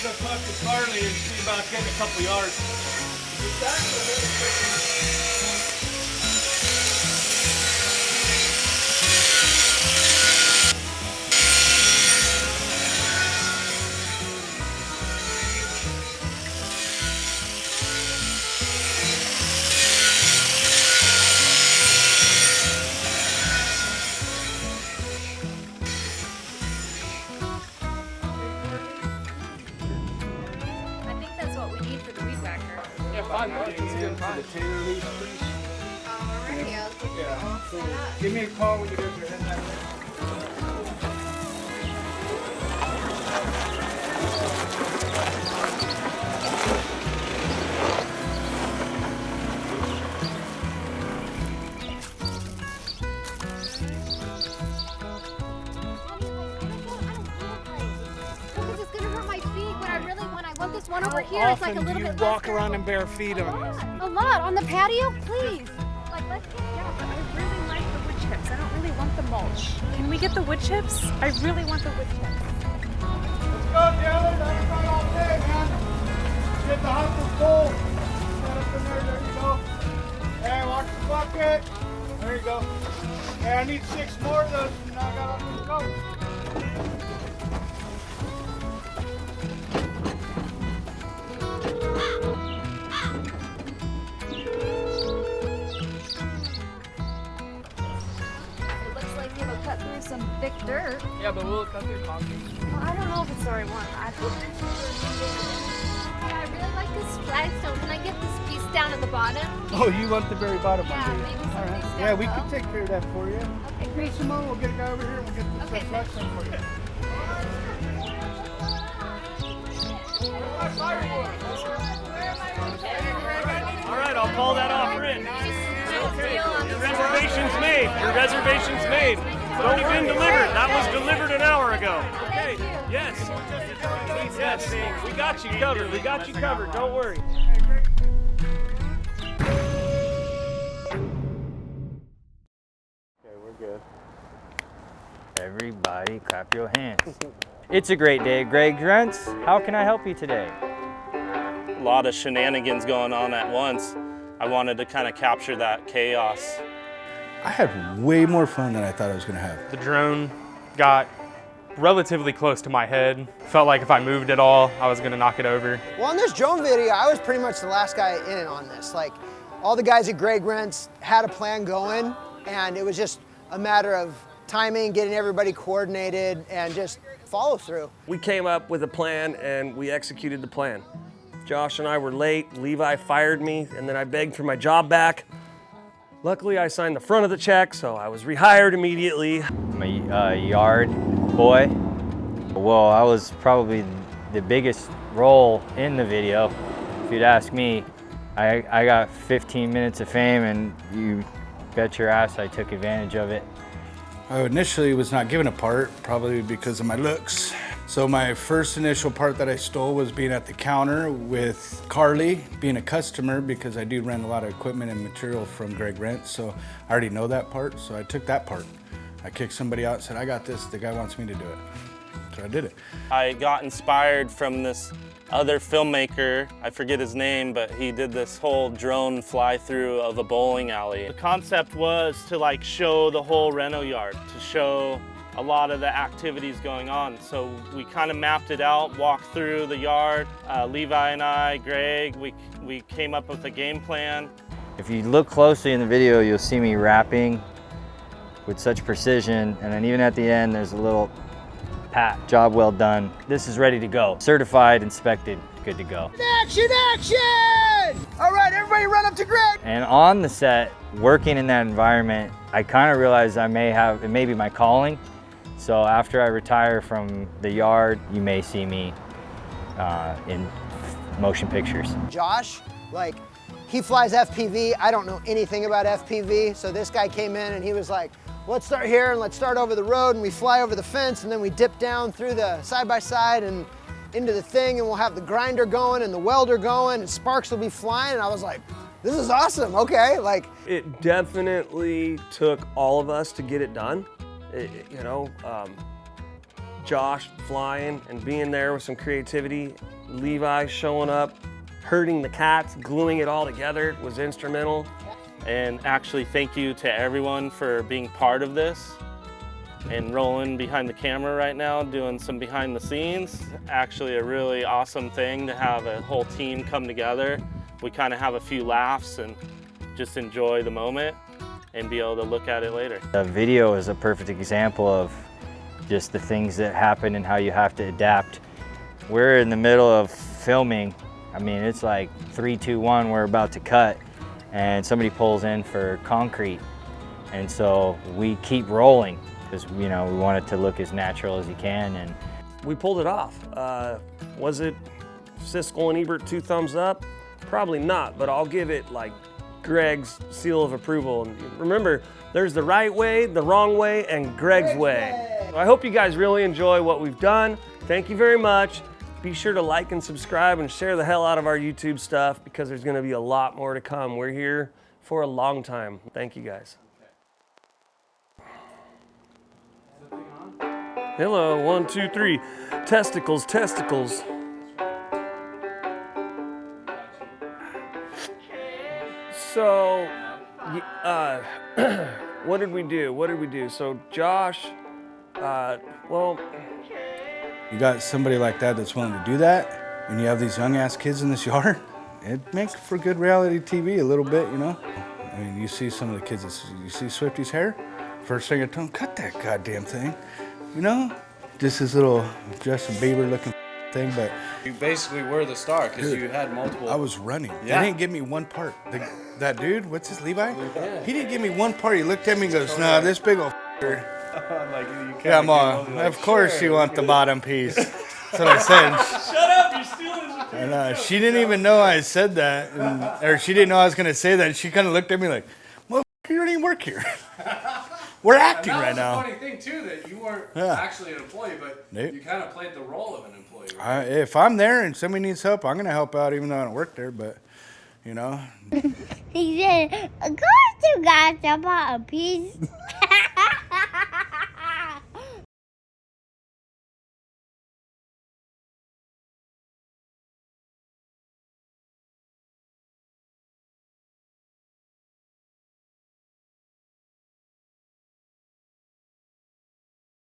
go talk to Carly and see about getting a couple yards. Give me a call when you guys are heading that way. Because it's gonna hurt my feet. What I really want, I want this one over here. It's like a little bit. Walk around in bare feet on this? A lot on the patio, please. Like, let's get down. I really like the wood chips. I don't really want the mulch. Can we get the wood chips? I really want the wood chips. Let's go, Taylor. That's right all day, man. Get the hustle full. Set up in there you go. Hey, watch the bucket. There you go. Hey, I need 6 more of those, and I got on the go. Cut through some thick dirt. Yeah, but we'll cut through concrete. Well, I don't know if it's the right one. I really like this flagstone. Can I get this piece down at the bottom? Oh, you want the very bottom one, Yeah, do you? maybe some All right. piece Yeah, down we low. can take care of that for you. Okay, great. Simone, we'll get a guy over here and we'll get this Okay, flagstone for you. All right, I'll call that offer in. Your reservation's made. Your reservation's made. It's already been delivered. That was delivered an hour ago. Okay. Yes. Yes. We got you covered. We got you covered. Don't worry. Okay, we're good. Everybody clap your hands. It's a great day, Greg Drentz. How can I help you today? A lot of shenanigans going on at once. I wanted to kind of capture that chaos. I had way more fun than I thought I was gonna have. The drone got relatively close to my head. Felt like if I moved at all, I was gonna knock it over. Well, in this drone video, I was pretty much the last guy in on this. Like, all the guys at Greg Rents had a plan going, and it was just a matter of timing, getting everybody coordinated, and just follow through. We came up with a plan and we executed the plan. Josh and I were late, Levi fired me, and then I begged for my job back. Luckily, I signed the front of the check, so I was rehired immediately. I'm a yard boy. Well, I was probably the biggest role in the video. If you'd ask me, I got 15 minutes of fame, and you bet your ass I took advantage of it. I initially was not given a part, probably because of my looks. So my first initial part that I stole was being at the counter with Carly, being a customer, because I do rent a lot of equipment and material from Greg Rent, so I already know that part, so I took that part. I kicked somebody out and said, I got this, the guy wants me to do it. So I did it. I got inspired from this other filmmaker, I forget his name, but he did this whole drone fly through of a bowling alley. The concept was to like show the whole reno yard, to show a lot of the activities going on. So we kind of mapped it out, walked through the yard. Levi and I, Greg, we came up with a game plan. If you look closely in the video, you'll see me rapping with such precision, and then even at the end, there's a little pat, job well done. This is ready to go. Certified, inspected, good to go. Action, action! All right, everybody run up to Greg. And on the set, working in that environment, I kind of realized it may be my calling. So after I retire from the yard, you may see me in motion pictures. Josh, like, he flies FPV. I don't know anything about FPV, so this guy came in and he was like, let's start here and let's start over the road, and we fly over the fence and then we dip down through the side-by-side and into the thing, and we'll have the grinder going and the welder going and sparks will be flying. And I was like, this is awesome, okay. Like, It definitely took all of us to get it done. Josh flying and being there with some creativity. Levi showing up, herding the cats, gluing it all together was instrumental. And actually, thank you to everyone for being part of this and rolling behind the camera right now, doing some behind the scenes. Actually a really awesome thing to have a whole team come together. We kind of have a few laughs and just enjoy the moment and be able to look at it later. The video is a perfect example of just the things that happen and how you have to adapt. We're in the middle of filming. I mean, it's like 3, 2, 1, we're about to cut, and somebody pulls in for concrete. And so we keep rolling because, you know, we want it to look as natural as you can. And we pulled it off. Was it Siskel and Ebert 2 thumbs up? Probably not, but I'll give it like Greg's seal of approval. And remember, there's the right way, the wrong way, and Greg's way. So I hope you guys really enjoy what we've done. Thank you very much. Be sure to like and subscribe and share the hell out of our YouTube stuff because there's gonna be a lot more to come. We're here for a long time. Thank you guys. Hello, 1, 2, 3. Testicles, testicles. So, what did we do? So Josh, well. You got somebody like that that's willing to do that, and you have these young ass kids in this yard, it makes for good reality TV a little bit, you know? I mean, you see some of the kids, you see Swifty's hair? First thing I tell him, cut that goddamn thing. You know, just his little Justin Bieber looking thing, but you basically were the star because you had multiple. I was running. Yeah. They didn't give me one part. That dude, what's his Levi? Yeah. He didn't give me one part. He looked at me and goes, "Nah, this big old." Like, Yeah, Ma. Of course you want the bottom piece. That's what I said. Shut up! You're stealing his opinion. And she didn't even know I said that, or she didn't know I was gonna say that. She kind of looked at me like, "Well, you don't even work here." We're acting right now. That's the funny thing too, that you weren't actually an employee, but you kind of played the role of an employee. Right? If I'm there and somebody needs help, I'm gonna help out, even though I don't work there. But you know. He said, "Of course you got the bottom piece."